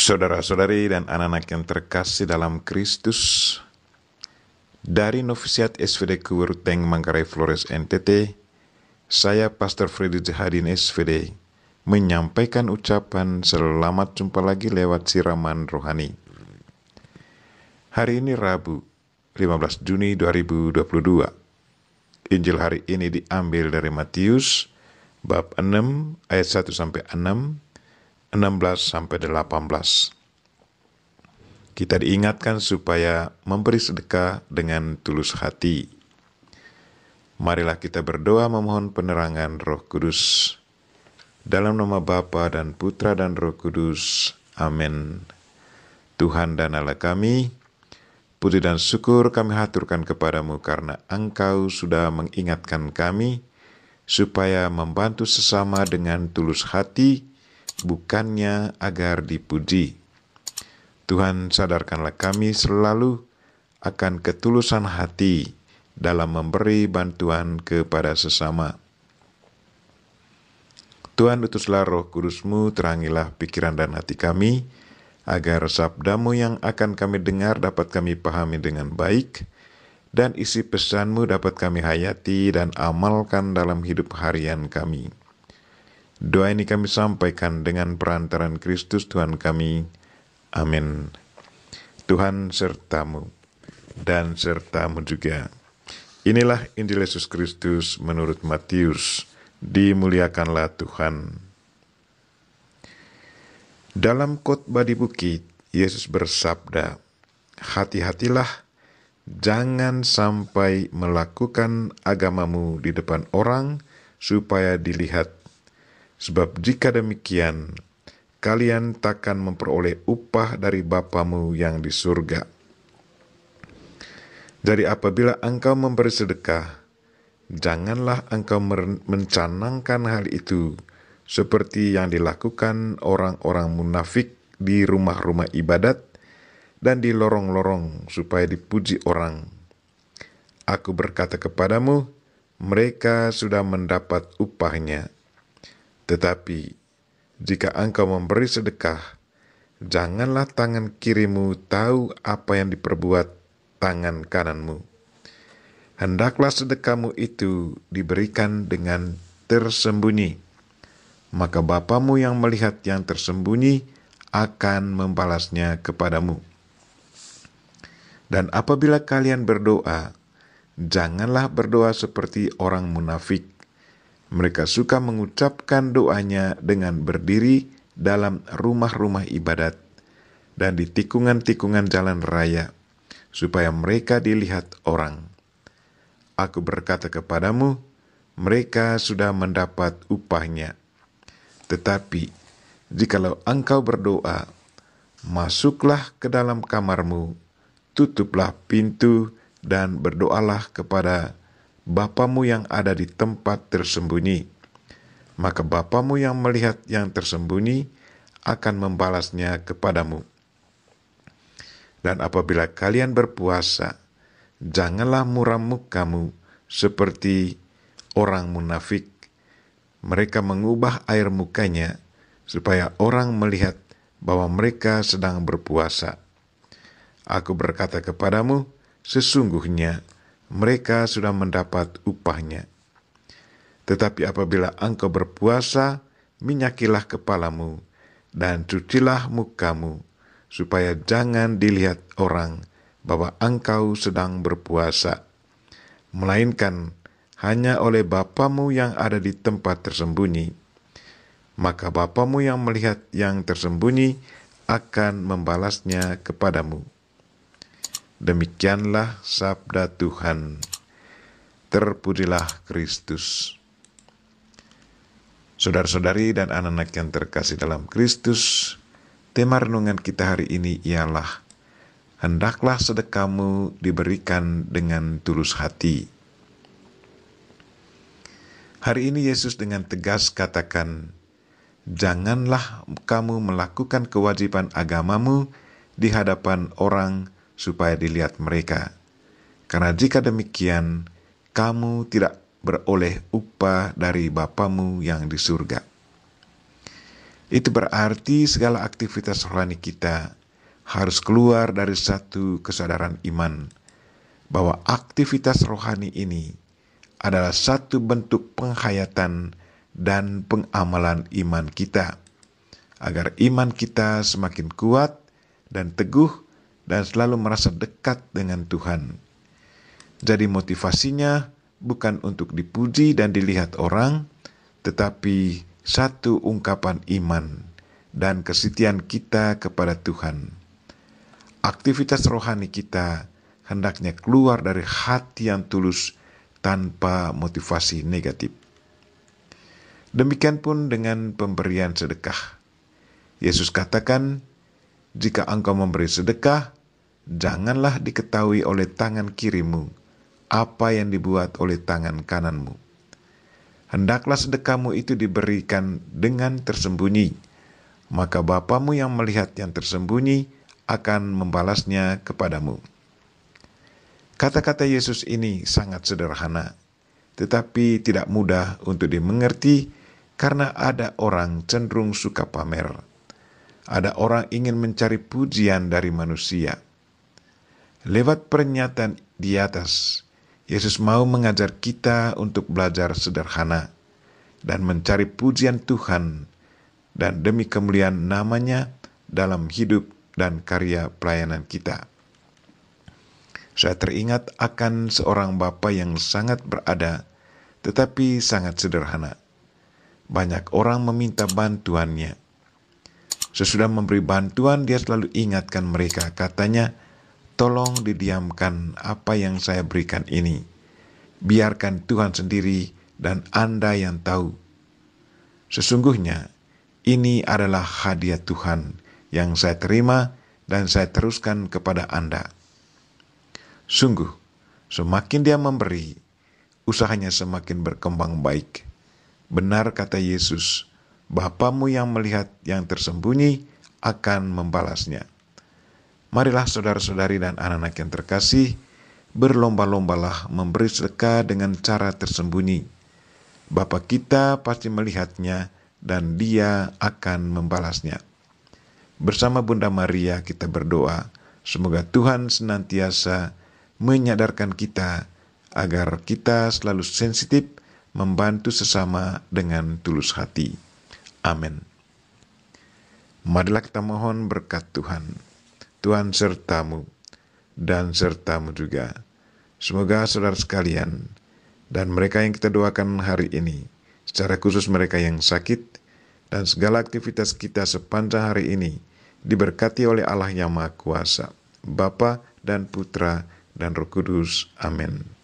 Saudara-saudari dan anak-anak yang terkasih dalam Kristus, dari Novisiat SVD Kuweruteng Manggarai Flores NTT, saya Pastor Freddy Jahadin SVD menyampaikan ucapan selamat jumpa lagi lewat siraman rohani. Hari ini Rabu, 15 Juni 2022. Injil hari ini diambil dari Matius bab 6 ayat 1 sampai 6, 16 sampai 18. Kita diingatkan supaya memberi sedekah dengan tulus hati. Marilah kita berdoa memohon penerangan Roh Kudus. Dalam nama Bapa dan Putra dan Roh Kudus. Amin. Tuhan dan Allah kami, puji dan syukur kami haturkan kepadamu karena Engkau sudah mengingatkan kami supaya membantu sesama dengan tulus hati, bukannya agar dipuji. Tuhan, sadarkanlah kami selalu akan ketulusan hati dalam memberi bantuan kepada sesama. Tuhan, utuslah Roh Kudus-Mu, terangilah pikiran dan hati kami, agar sabda-Mu yang akan kami dengar dapat kami pahami dengan baik, dan isi pesan-Mu dapat kami hayati dan amalkan dalam hidup harian kami. Doa ini kami sampaikan dengan perantaran Kristus Tuhan kami. Amin. Tuhan sertamu dan sertamu juga. Inilah Injil Yesus Kristus menurut Matius. Dimuliakanlah Tuhan. Dalam khotbah di bukit, Yesus bersabda, "Hati-hatilah, jangan sampai melakukan agamamu di depan orang supaya dilihat. Sebab jika demikian, kalian takkan memperoleh upah dari Bapamu yang di surga. Jadi apabila engkau memberi sedekah, janganlah engkau mencanangkan hal itu seperti yang dilakukan orang-orang munafik di rumah-rumah ibadat dan di lorong-lorong supaya dipuji orang. Aku berkata kepadamu, mereka sudah mendapat upahnya. Tetapi jika engkau memberi sedekah, janganlah tangan kirimu tahu apa yang diperbuat tangan kananmu. Hendaklah sedekahmu itu diberikan dengan tersembunyi, maka Bapamu yang melihat yang tersembunyi akan membalasnya kepadamu. Dan apabila kalian berdoa, janganlah berdoa seperti orang munafik. Mereka suka mengucapkan doanya dengan berdiri dalam rumah-rumah ibadat dan di tikungan-tikungan jalan raya, supaya mereka dilihat orang. Aku berkata kepadamu, mereka sudah mendapat upahnya. Tetapi, jikalau engkau berdoa, masuklah ke dalam kamarmu, tutuplah pintu, dan berdoalah kepada Bapamu yang ada di tempat tersembunyi. Maka Bapamu yang melihat yang tersembunyi akan membalasnya kepadamu. Dan apabila kalian berpuasa, janganlah muram mukamu seperti orang munafik. Mereka mengubah air mukanya supaya orang melihat bahwa mereka sedang berpuasa. Aku berkata kepadamu, sesungguhnya mereka sudah mendapat upahnya. Tetapi apabila engkau berpuasa, minyakilah kepalamu dan cucilah mukamu, supaya jangan dilihat orang bahwa engkau sedang berpuasa, melainkan hanya oleh Bapamu yang ada di tempat tersembunyi. Maka Bapamu yang melihat yang tersembunyi akan membalasnya kepadamu." Demikianlah sabda Tuhan. Terpujilah Kristus. Saudara-saudari dan anak-anak yang terkasih dalam Kristus, tema renungan kita hari ini ialah hendaklah sedekahmu diberikan dengan tulus hati. Hari ini Yesus dengan tegas katakan, janganlah kamu melakukan kewajiban agamamu di hadapan orang supaya dilihat mereka. Karena jika demikian, kamu tidak beroleh upah dari Bapamu yang di surga. Itu berarti segala aktivitas rohani kita harus keluar dari satu kesadaran iman, bahwa aktivitas rohani ini adalah satu bentuk penghayatan dan pengamalan iman kita, agar iman kita semakin kuat dan teguh dan selalu merasa dekat dengan Tuhan. Jadi motivasinya bukan untuk dipuji dan dilihat orang, tetapi satu ungkapan iman dan kesetiaan kita kepada Tuhan. Aktivitas rohani kita hendaknya keluar dari hati yang tulus tanpa motivasi negatif. Demikian pun dengan pemberian sedekah. Yesus katakan, jika engkau memberi sedekah, janganlah diketahui oleh tangan kirimu apa yang dibuat oleh tangan kananmu. Hendaklah sedekahmu itu diberikan dengan tersembunyi, maka Bapamu yang melihat yang tersembunyi akan membalasnya kepadamu. Kata-kata Yesus ini sangat sederhana, tetapi tidak mudah untuk dimengerti karena ada orang cenderung suka pamer. Ada orang ingin mencari pujian dari manusia. Lewat pernyataan di atas, Yesus mau mengajar kita untuk belajar sederhana dan mencari pujian Tuhan dan demi kemuliaan namanya dalam hidup dan karya pelayanan kita. Saya teringat akan seorang bapa yang sangat berada, tetapi sangat sederhana. Banyak orang meminta bantuannya. Sesudah memberi bantuan, dia selalu ingatkan mereka. Katanya, tolong didiamkan apa yang saya berikan ini. Biarkan Tuhan sendiri dan Anda yang tahu. Sesungguhnya, ini adalah hadiah Tuhan yang saya terima dan saya teruskan kepada Anda. Sungguh, semakin dia memberi, usahanya semakin berkembang baik. Benar kata Yesus, Bapamu yang melihat yang tersembunyi akan membalasnya. Marilah saudara-saudari dan anak-anak yang terkasih, berlomba-lombalah memberi sedekah dengan cara tersembunyi. Bapa kita pasti melihatnya dan Dia akan membalasnya. Bersama Bunda Maria kita berdoa, semoga Tuhan senantiasa menyadarkan kita agar kita selalu sensitif membantu sesama dengan tulus hati. Amin. Marilah kita mohon berkat Tuhan. Tuhan sertamu dan sertamu juga. Semoga saudara sekalian dan mereka yang kita doakan hari ini, secara khusus mereka yang sakit dan segala aktivitas kita sepanjang hari ini diberkati oleh Allah yang Maha Kuasa, Bapa dan Putra dan Roh Kudus. Amin.